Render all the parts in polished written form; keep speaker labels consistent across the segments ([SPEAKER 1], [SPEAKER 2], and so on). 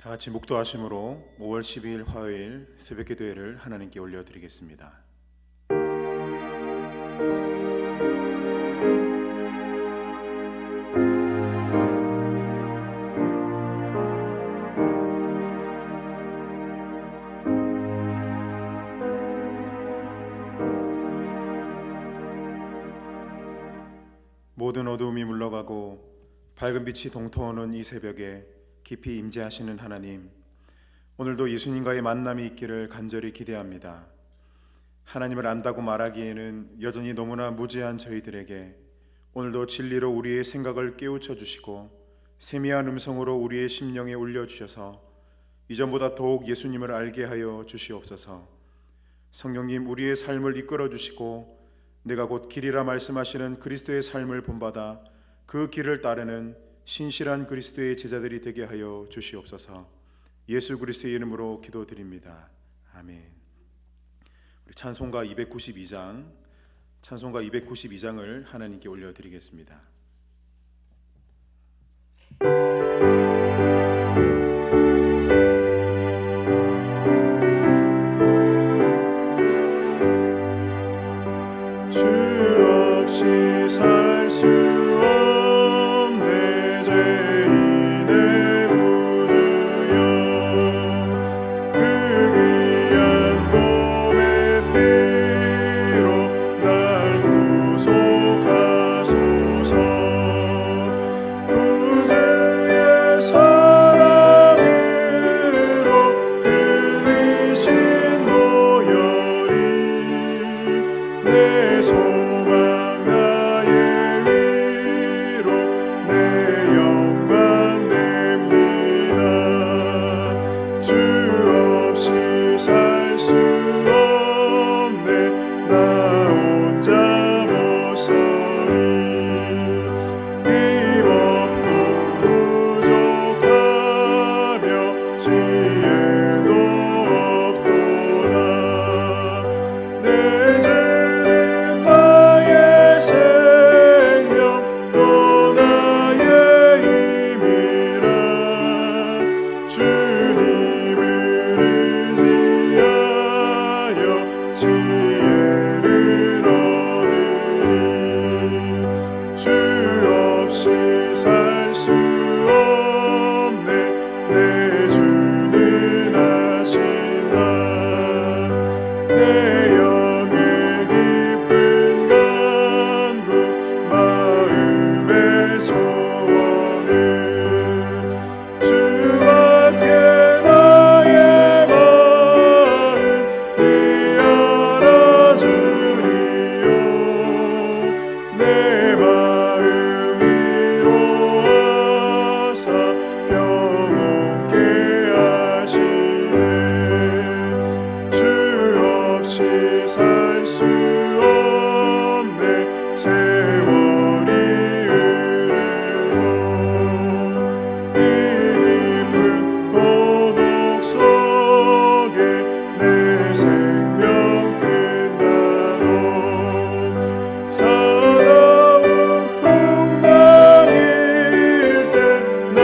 [SPEAKER 1] 다 같이 묵도하심으로 5월 12일 화요일 새벽기도회를 하나님께 올려드리겠습니다. 모든 어두움이 물러가고 밝은 빛이 동터오는 이 새벽에 깊이 임재하시는 하나님, 오늘도 예수님과의 만남이 있기를 간절히 기대합니다. 하나님을 안다고 말하기에는 여전히 너무나 무지한 저희들에게 오늘도 진리로 우리의 생각을 깨우쳐 주시고 세미한 음성으로 우리의 심령에 울려주셔서 이전보다 더욱 예수님을 알게 하여 주시옵소서. 성령님, 우리의 삶을 이끌어 주시고 내가 곧 길이라 말씀하시는 그리스도의 삶을 본받아 그 길을 따르는 신실한 그리스도의 제자들이 되게 하여 주시옵소서. 예수 그리스도의 이름으로 기도드립니다. 아멘. 우리 찬송가 292장을 하나님께 올려드리겠습니다. 주 없이 살 수 없네 죄인의 구주여, 그 귀한 몸의 피로 날 구속하소서. 구주의 사랑으로 흘리신 보혈이 내 소망 나의 위로 내 영광 됩니다. 주 없이 살 수 없네 나 혼자 못 서리. 힘없고 부족하며 지혜도 없도다. 내 죄는 나의 생명 또 나의 힘이라. 주님을 의지하여 지혜를 얻으리. 주 없이 살 수 없네 내 주는 하신다. 내 영의 깊은 간구 마음의 소원은 주밖에 나의 마음 네 알아주리요. 내 마음 위로하사 평온케 하시네. 주 없이 살 수 없네 세월이 흐르고 이 깊은 고독 속에 내 생명 끝나도 사나운 풍랑일 때 날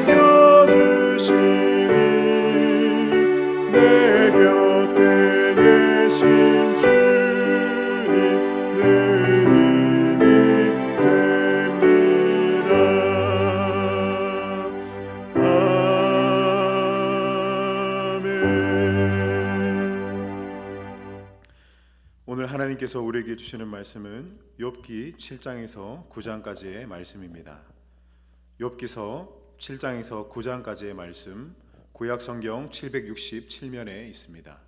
[SPEAKER 1] 지켜주시니 내 곁에 계신 주님 늘 힘이 됩니다. 아멘. 오늘 하나님께서 우리에게 주시는 말씀은 욥기 7장에서 9장까지의 말씀입니다. 욥기서 7장에서 9장까지의 말씀, 구약 성경 767면에 있습니다.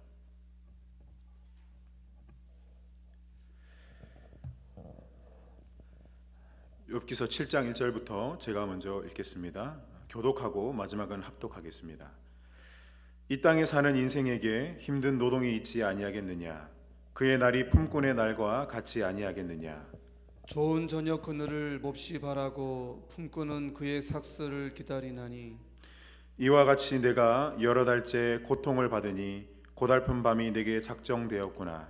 [SPEAKER 1] 욥기서 7장 1절부터 제가 먼저 읽겠습니다. 교독하고 마지막은 합독하겠습니다. 이 땅에 사는 인생에게 힘든 노동이 있지 아니하겠느냐? 그의 날이 품꾼의 날과 같지 아니하겠느냐?
[SPEAKER 2] 좋은 저녁 그늘을 몹시 바라고 품꾼은 그의 삭슬을 기다리나니
[SPEAKER 1] 이와 같이 내가 여러 달째 고통을 받으니 고달픈 밤이 내게 작정되었구나.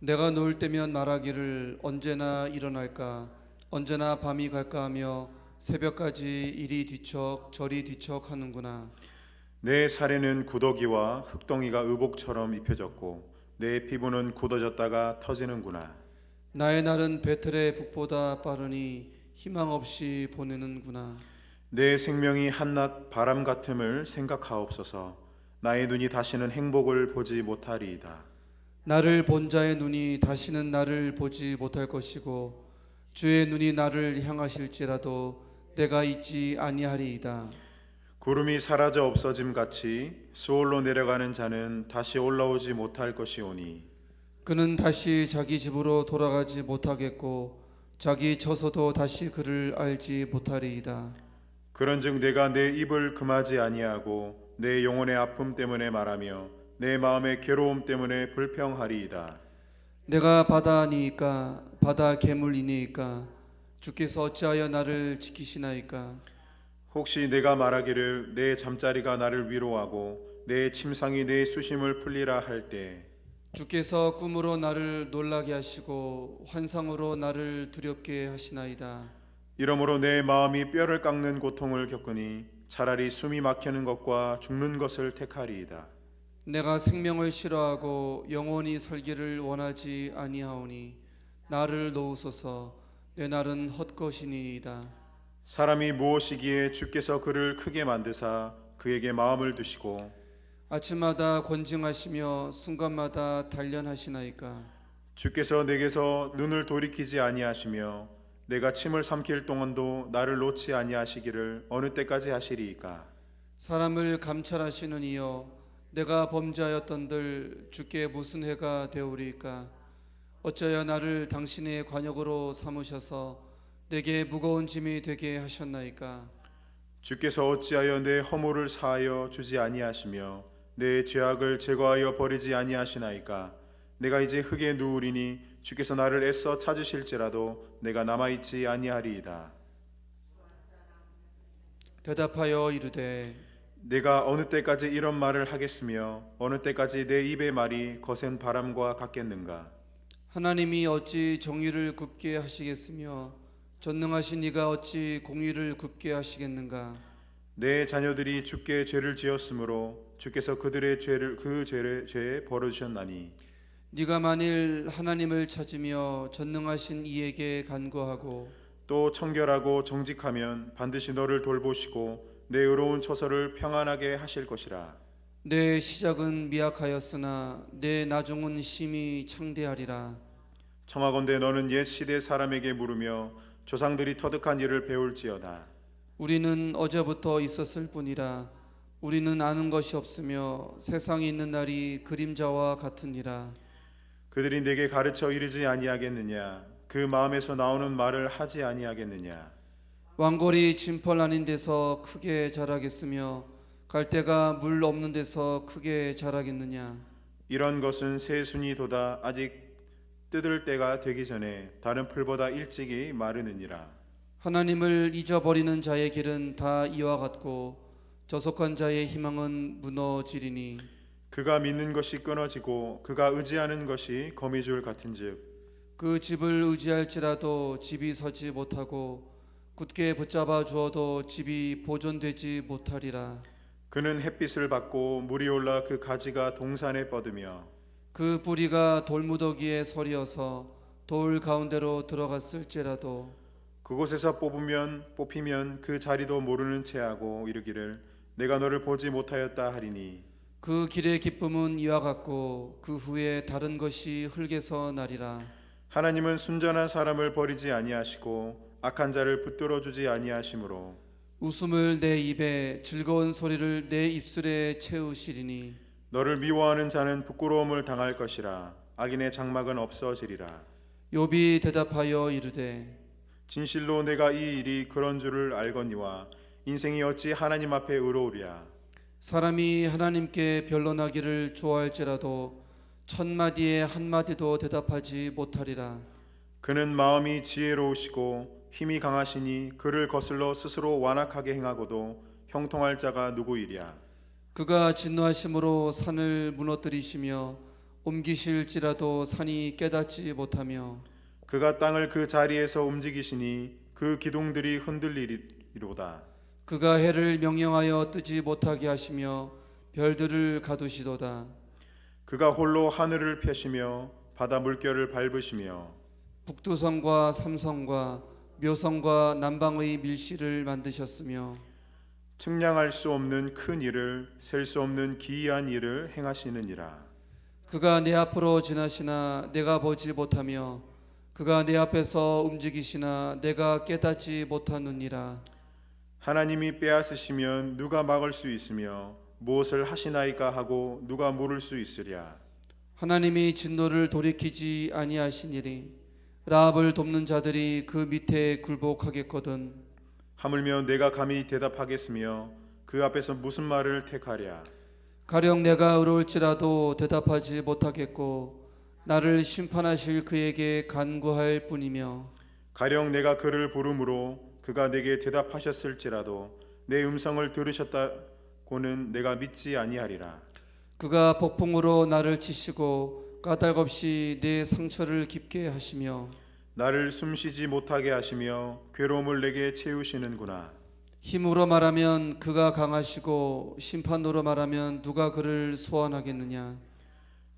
[SPEAKER 2] 내가 누울 때면 말하기를 언제나 일어날까 언제나 밤이 갈까 하며 새벽까지 이리 뒤척 저리 뒤척 하는구나.
[SPEAKER 1] 내 살에는 구더기와 흙덩이가 의복처럼 입혀졌고 내 피부는 굳어졌다가 터지는구나.
[SPEAKER 2] 나의 날은 배틀의 북보다 빠르니 희망 없이 보내는구나.
[SPEAKER 1] 내 생명이 한낮 바람 같음을 생각하옵소서. 나의 눈이 다시는 행복을 보지 못하리이다.
[SPEAKER 2] 나를 본 자의 눈이 다시는 나를 보지 못할 것이고 주의 눈이 나를 향하실지라도 내가 잊지 아니하리이다.
[SPEAKER 1] 구름이 사라져 없어짐 같이 수월로 내려가는 자는 다시 올라오지 못할 것이오니
[SPEAKER 2] 그는 다시 자기 집으로 돌아가지 못하겠고 자기 처소도 다시 그를 알지 못하리이다.
[SPEAKER 1] 그런즉 내가 내 입을 금하지 아니하고 내 영혼의 아픔 때문에 말하며 내 마음의 괴로움 때문에 불평하리이다.
[SPEAKER 2] 내가 바다니이까 바다 괴물이니이까 주께서 어찌하여 나를 지키시나이까.
[SPEAKER 1] 혹시 내가 말하기를 내 잠자리가 나를 위로하고 내 침상이 내 수심을 풀리라 할 때
[SPEAKER 2] 주께서 꿈으로 나를 놀라게 하시고 환상으로 나를 두렵게 하시나이다.
[SPEAKER 1] 이러므로 내 마음이 뼈를 깎는 고통을 겪으니 차라리 숨이 막히는 것과 죽는 것을 택하리이다.
[SPEAKER 2] 내가 생명을 싫어하고 영원히 살기를 원하지 아니하오니 나를 놓으소서. 내 날은 헛것이니이다.
[SPEAKER 1] 사람이 무엇이기에 주께서 그를 크게 만드사 그에게 마음을 두시고
[SPEAKER 2] 아침마다 권징하시며 순간마다 단련하시나이까.
[SPEAKER 1] 주께서 내게서 눈을 돌이키지 아니하시며 내가 침을 삼킬 동안도 나를 놓지 아니하시기를 어느 때까지 하시리이까.
[SPEAKER 2] 사람을 감찰하시는 이여 내가 범죄하였던들 주께 무슨 해가 되오리이까. 어찌하여 나를 당신의 관역으로 삼으셔서 내게 무거운 짐이 되게 하셨나이까.
[SPEAKER 1] 주께서 어찌하여 내 허물을 사하여 주지 아니하시며 내 죄악을 제거하여 버리지 아니하시나이까. 내가 이제 흙에 누우리니 주께서 나를 애써 찾으실지라도 내가 남아있지 아니하리이다.
[SPEAKER 2] 대답하여 이르되
[SPEAKER 1] 내가 어느 때까지 이런 말을 하겠으며 어느 때까지 내 입의 말이 거센 바람과 같겠는가.
[SPEAKER 2] 하나님이 어찌 정의를 굽게 하시겠으며 전능하신 이가 어찌 공의를 굽게 하시겠는가.
[SPEAKER 1] 내 자녀들이 주께 죄를 지었으므로 주께서 그들의 죄에 벌어주셨나니
[SPEAKER 2] 네가 만일 하나님을 찾으며 전능하신 이에게 간구하고
[SPEAKER 1] 또 청결하고 정직하면 반드시 너를 돌보시고 내 의로운 처소를 평안하게 하실 것이라.
[SPEAKER 2] 내 시작은 미약하였으나 내 나중은 심히 창대하리라.
[SPEAKER 1] 청하건대 너는 옛 시대 사람에게 물으며 조상들이 터득한 일을 배울지어다.
[SPEAKER 2] 우리는 어제부터 있었을 뿐이라. 우리는 아는 것이 없으며 세상에 있는 날이 그림자와 같으니라.
[SPEAKER 1] 그들이 내게 가르쳐 이르지 아니하겠느냐. 그 마음에서 나오는 말을 하지 아니하겠느냐.
[SPEAKER 2] 왕골이 진펄 아닌 데서 크게 자라겠으며 갈대가 물 없는 데서 크게 자라겠느냐.
[SPEAKER 1] 이런 것은 새순이 돋아 아직 뜯을 때가 되기 전에 다른 풀보다 일찍이 마르느니라.
[SPEAKER 2] 하나님을 잊어버리는 자의 길은 다 이와 같고 저속한 자의 희망은 무너지리니.
[SPEAKER 1] 그가 믿는 것이 끊어지고 그가 의지하는 것이 거미줄 같은즉
[SPEAKER 2] 그 집을 의지할지라도 집이 서지 못하고 굳게 붙잡아 주어도 집이 보존되지 못하리라.
[SPEAKER 1] 그는 햇빛을 받고 물이 올라 그 가지가 동산에 뻗으며
[SPEAKER 2] 그 뿌리가 돌무더기에 서리어서 돌 가운데로 들어갔을지라도
[SPEAKER 1] 그곳에서 뽑히면 그 자리도 모르는 채하고 이르기를 내가 너를 보지 못하였다 하리니
[SPEAKER 2] 그 길의 기쁨은 이와 같고 그 후에 다른 것이 흙에서 나리라.
[SPEAKER 1] 하나님은 순전한 사람을 버리지 아니하시고 악한 자를 붙들어 주지 아니하시므로
[SPEAKER 2] 웃음을 내 입에 즐거운 소리를 내 입술에 채우시리니.
[SPEAKER 1] 너를 미워하는 자는 부끄러움을 당할 것이라. 악인의 장막은 없어지리라.
[SPEAKER 2] 욥이 대답하여 이르되
[SPEAKER 1] 진실로 내가 이 일이 그런 줄을 알거니와 인생이 어찌 하나님 앞에 의로우랴.
[SPEAKER 2] 사람이 하나님께 변론하기를 좋아할지라도 천마디에 한마디도 대답하지 못하리라.
[SPEAKER 1] 그는 마음이 지혜로우시고 힘이 강하시니 그를 거슬러 스스로 완악하게 행하고도 형통할 자가 누구이랴.
[SPEAKER 2] 그가 진노하심으로 산을 무너뜨리시며 옮기실지라도 산이 깨닫지 못하며
[SPEAKER 1] 그가 땅을 그 자리에서 움직이시니 그 그 기둥들이 흔들리리로다.
[SPEAKER 2] 그가 해를 명령하여 뜨지 못하게 하시며 별들을 가두시도다.
[SPEAKER 1] 그가 홀로 하늘을 펴시며 바다 물결을 밟으시며
[SPEAKER 2] 북두성과 삼성과 묘성과 남방의 밀실을 만드셨으며
[SPEAKER 1] 측량할 수 없는 큰 일을 셀 수 없는 기이한 일을 행하시느니라.
[SPEAKER 2] 그가 내 앞으로 지나시나 내가 보지 못하며 그가 내 앞에서 움직이시나 내가 깨닫지 못하느니라.
[SPEAKER 1] 하나님이 빼앗으시면 누가 막을 수 있으며 무엇을 하시나이까 하고 누가 물을 수 있으랴.
[SPEAKER 2] 하나님이 진노를 돌이키지 아니하시니리. 라합을 돕는 자들이 그 밑에 굴복하겠거든.
[SPEAKER 1] 하물며 내가 감히 대답하겠으며 그 앞에서 무슨 말을 택하랴.
[SPEAKER 2] 가령 내가 의로울지라도 대답하지 못하겠고 나를 심판하실 그에게 간구할 뿐이며
[SPEAKER 1] 가령 내가 그를 부르므로 그가 내게 대답하셨을지라도 내 음성을 들으셨다고는 내가 믿지 아니하리라.
[SPEAKER 2] 그가 폭풍으로 나를 치시고 까닭없이 내 상처를 깊게 하시며
[SPEAKER 1] 나를 숨쉬지 못하게 하시며 괴로움을 내게 채우시는구나.
[SPEAKER 2] 힘으로 말하면 그가 강하시고 심판으로 말하면 누가 그를 소환하겠느냐.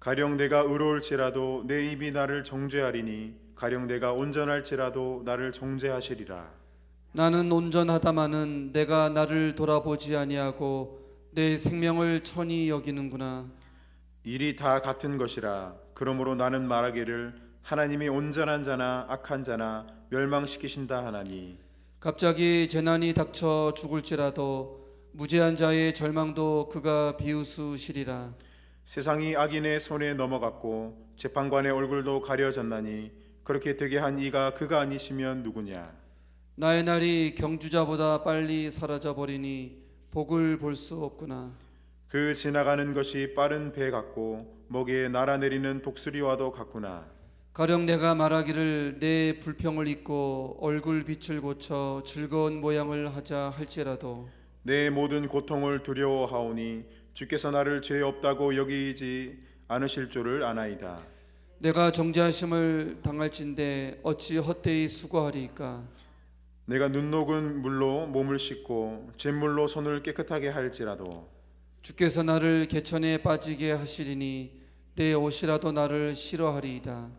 [SPEAKER 1] 가령 내가 의로울지라도 내 입이 나를 정죄하리니 가령 내가 온전할지라도 나를 정죄하시리라.
[SPEAKER 2] 나는 온전하다마는 내가 나를 돌아보지 아니하고 내 생명을 천히 여기는구나.
[SPEAKER 1] 일이 다 같은 것이라. 그러므로 나는 말하기를 하나님이 온전한 자나 악한 자나 멸망시키신다 하나니.
[SPEAKER 2] 갑자기 재난이 닥쳐 죽을지라도 무죄한 자의 절망도 그가 비웃으시리라.
[SPEAKER 1] 세상이 악인의 손에 넘어갔고 재판관의 얼굴도 가려졌나니 그렇게 되게 한 이가 그가 아니시면 누구냐.
[SPEAKER 2] 나의 날이 경주자보다 빨리 사라져 버리니 복을 볼 수 없구나.
[SPEAKER 1] 그 지나가는 것이 빠른 배 같고 먹이에 날아내리는 독수리와도 같구나.
[SPEAKER 2] 가령 내가 말하기를 내 불평을 잊고 얼굴 빛을 고쳐 즐거운 모양을 하자 할지라도
[SPEAKER 1] 내 모든 고통을 두려워하오니 주께서 나를 죄 없다고 여기지 않으실 줄을 아나이다.
[SPEAKER 2] 내가 정죄하심을 당할진대 어찌 헛되이 수고하리이까.
[SPEAKER 1] 내가 눈 녹은 물로 몸을 씻고 잿물로 손을 깨끗하게 할지라도
[SPEAKER 2] 주께서 나를 개천에 빠지게 하시리니 내 옷이라도 나를 싫어하리이다.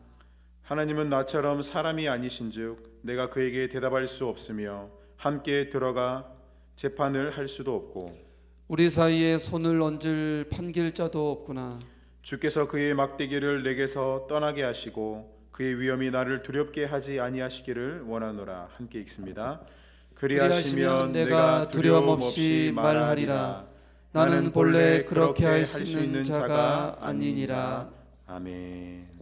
[SPEAKER 1] 하나님은 나처럼 사람이 아니신즉 내가 그에게 대답할 수 없으며 함께 들어가 재판을 할 수도 없고
[SPEAKER 2] 우리 사이에 손을 얹을 판결자도 없구나.
[SPEAKER 1] 주께서 그의 막대기를 내게서 떠나게 하시고 그의 위엄이 나를 두렵게 하지 아니하시기를 원하노라. 함께 읽습니다. 그리하시면 내가 두려움 없이 말하리라. 나는 본래 그렇게 할 수 있는 자가 아니니라. 아멘.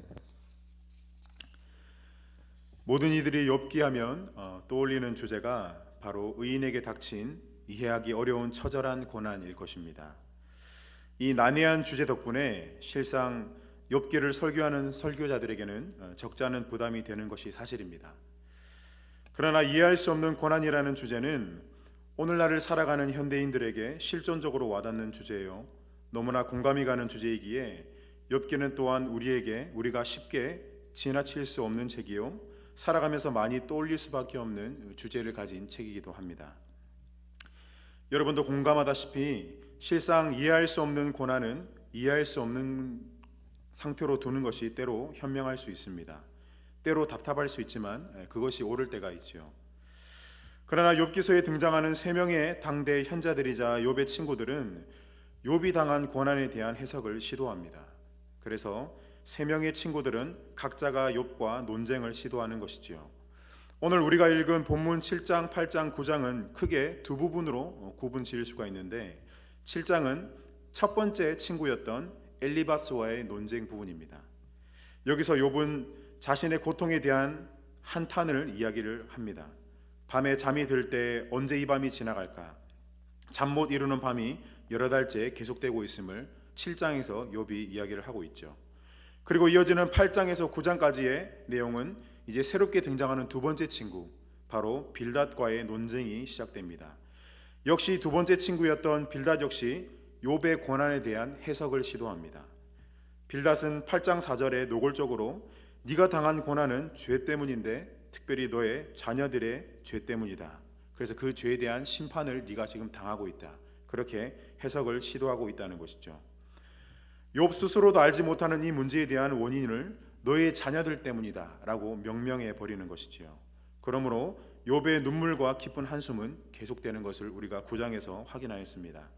[SPEAKER 1] 모든 이들이 욥기 하면 떠올리는 주제가 바로 의인에게 닥친 이해하기 어려운 처절한 고난일 것입니다. 이 난해한 주제 덕분에 실상 욥기를 설교하는 설교자들에게는 적지 않은 부담이 되는 것이 사실입니다. 그러나 이해할 수 없는 고난이라는 주제는 오늘날을 살아가는 현대인들에게 실존적으로 와닿는 주제예요. 너무나 공감이 가는 주제이기에 욥기는 또한 우리가 쉽게 지나칠 수 없는 책이요, 살아가면서 많이 떠올릴 수밖에 없는 주제를 가진 책이기도 합니다. 여러분도 공감하다시피 실상 이해할 수 없는 고난은 이해할 수 없는 상태로 두는 것이 때로 현명할 수 있습니다. 때로 답답할 수 있지만 그것이 옳을 때가 있죠. 그러나 욥기서에 등장하는 세 명의 당대 현자들이자 욥의 친구들은 욥이 당한 고난에 대한 해석을 시도합니다. 그래서 세 명의 친구들은 각자가 욥과 논쟁을 시도하는 것이지요. 오늘 우리가 읽은 본문 7장, 8장, 9장은 크게 두 부분으로 구분 지을 수가 있는데 7장은 첫 번째 친구였던 엘리바스와의 논쟁 부분입니다. 여기서 욥은 자신의 고통에 대한 한탄을 이야기를 합니다. 밤에 잠이 들 때 언제 이 밤이 지나갈까? 잠 못 이루는 밤이 여러 달째 계속되고 있음을 7장에서 욥이 이야기를 하고 있죠. 그리고 이어지는 8장에서 9장까지의 내용은 이제 새롭게 등장하는 두 번째 친구, 바로 빌닷과의 논쟁이 시작됩니다. 역시 두 번째 친구였던 빌닷 역시 욥의 고난에 대한 해석을 시도합니다. 빌닷은 8장 4절에 노골적으로 네가 당한 고난은 죄 때문인데 특별히 너의 자녀들의 죄 때문이다. 그래서 그 죄에 대한 심판을 네가 지금 당하고 있다. 그렇게 해석을 시도하고 있다는 것이죠. 욥 스스로도 알지 못하는 이 문제에 대한 원인을 너의 자녀들 때문이다 라고 명명해 버리는 것이지요. 그러므로 욥의 눈물과 깊은 한숨은 계속되는 것을 우리가 9장에서 확인하였습니다.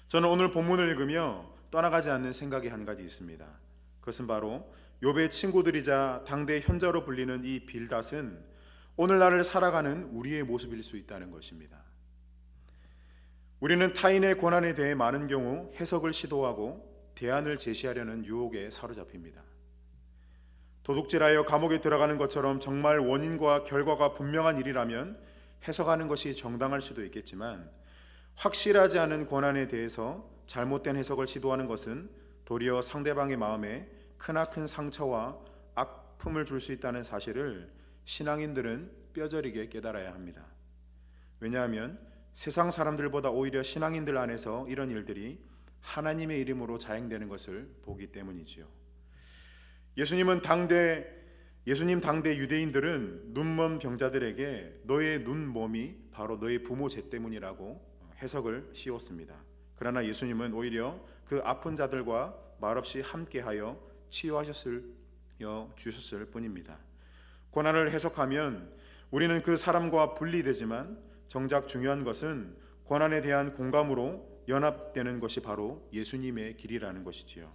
[SPEAKER 1] 저는 오늘 본문을 읽으며 떠나가지 않는 생각이 한 가지 있습니다. 그것은 바로 욥의 친구들이자 당대 현자로 불리는 이 빌닷은 오늘날을 살아가는 우리의 모습일 수 있다는 것입니다. 우리는 타인의 고난에 대해 많은 경우 해석을 시도하고 대안을 제시하려는 유혹에 사로잡힙니다. 도둑질하여 감옥에 들어가는 것처럼 정말 원인과 결과가 분명한 일이라면 해석하는 것이 정당할 수도 있겠지만, 확실하지 않은 고난에 대해서 잘못된 해석을 시도하는 것은 도리어 상대방의 마음에 크나큰 상처와 아픔을 줄 수 있다는 사실을 신앙인들은 뼈저리게 깨달아야 합니다. 왜냐하면 세상 사람들보다 오히려 신앙인들 안에서 이런 일들이 하나님의 이름으로 자행되는 것을 보기 때문이지요. 예수님 당대 유대인들은 눈먼 병자들에게 너의 눈몸이 바로 너의 부모 죄 때문이라고 해석을 씌웠습니다. 그러나 예수님은 오히려 그 아픈 자들과 말없이 함께하여 치유하셨을 주셨을 뿐입니다. 고난을 해석하면 우리는 그 사람과 분리되지만 정작 중요한 것은 고난에 대한 공감으로 연합되는 것이 바로 예수님의 길이라는 것이지요.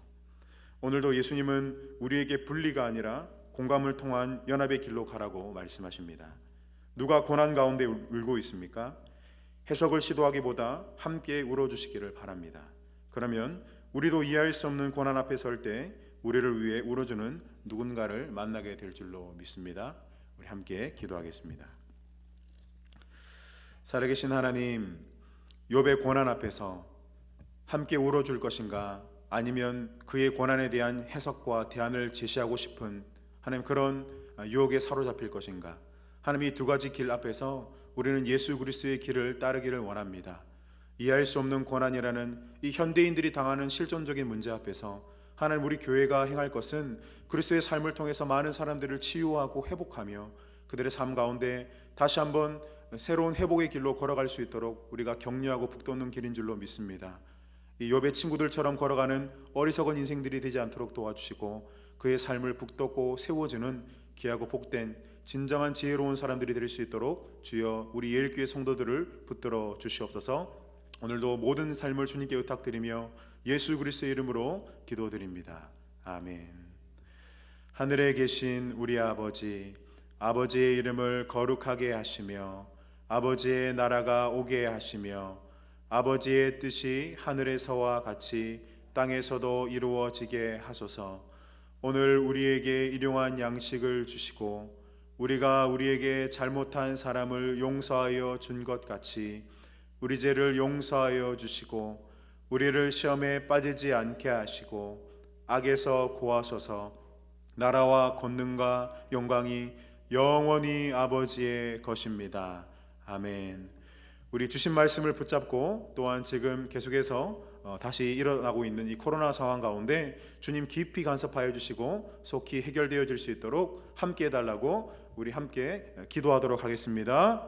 [SPEAKER 1] 오늘도 예수님은 우리에게 분리가 아니라 공감을 통한 연합의 길로 가라고 말씀하십니다. 누가 고난 가운데 울고 있습니까? 해석을 시도하기보다 함께 울어주시기를 바랍니다. 그러면 우리도 이해할 수 없는 고난 앞에 설 때 우리를 위해 울어주는 누군가를 만나게 될 줄로 믿습니다. 우리 함께 기도하겠습니다. 살아계신 하나님, 욥의 고난 앞에서 함께 울어줄 것인가, 아니면 그의 고난에 대한 해석과 대안을 제시하고 싶은 하나님 그런 유혹에 사로잡힐 것인가. 하나님, 이 두 가지 길 앞에서 우리는 예수 그리스도의 길을 따르기를 원합니다. 이해할 수 없는 고난이라는 이 현대인들이 당하는 실존적인 문제 앞에서 하나님, 우리 교회가 행할 것은 그리스도의 삶을 통해서 많은 사람들을 치유하고 회복하며 그들의 삶 가운데 다시 한번 새로운 회복의 길로 걸어갈 수 있도록 우리가 격려하고 북돋는 길인 줄로 믿습니다. 이 욥의 친구들처럼 걸어가는 어리석은 인생들이 되지 않도록 도와주시고 그의 삶을 북돋고 세워주는 귀하고 복된 진정한 지혜로운 사람들이 될 수 있도록 주여 우리 예일교회 성도들을 붙들어 주시옵소서. 오늘도 모든 삶을 주님께 의탁드리며 예수 그리스도의 이름으로 기도드립니다. 아멘. 하늘에 계신 우리 아버지, 아버지의 이름을 거룩하게 하시며 아버지의 나라가 오게 하시며 아버지의 뜻이 하늘에서와 같이 땅에서도 이루어지게 하소서. 오늘 우리에게 일용할 양식을 주시고 우리가 우리에게 잘못한 사람을 용서하여 준 것 같이 우리 죄를 용서하여 주시고 우리를 시험에 빠지지 않게 하시고 악에서 구하소서. 나라와 권능과 영광이 영원히 아버지의 것입니다. 아멘. 우리 주신 말씀을 붙잡고 또한 지금 계속해서 다시 일어나고 있는 이 코로나 상황 가운데 주님 깊이 간섭하여 주시고 속히 해결되어질 수 있도록 함께 해달라고 우리 함께 기도하도록 하겠습니다.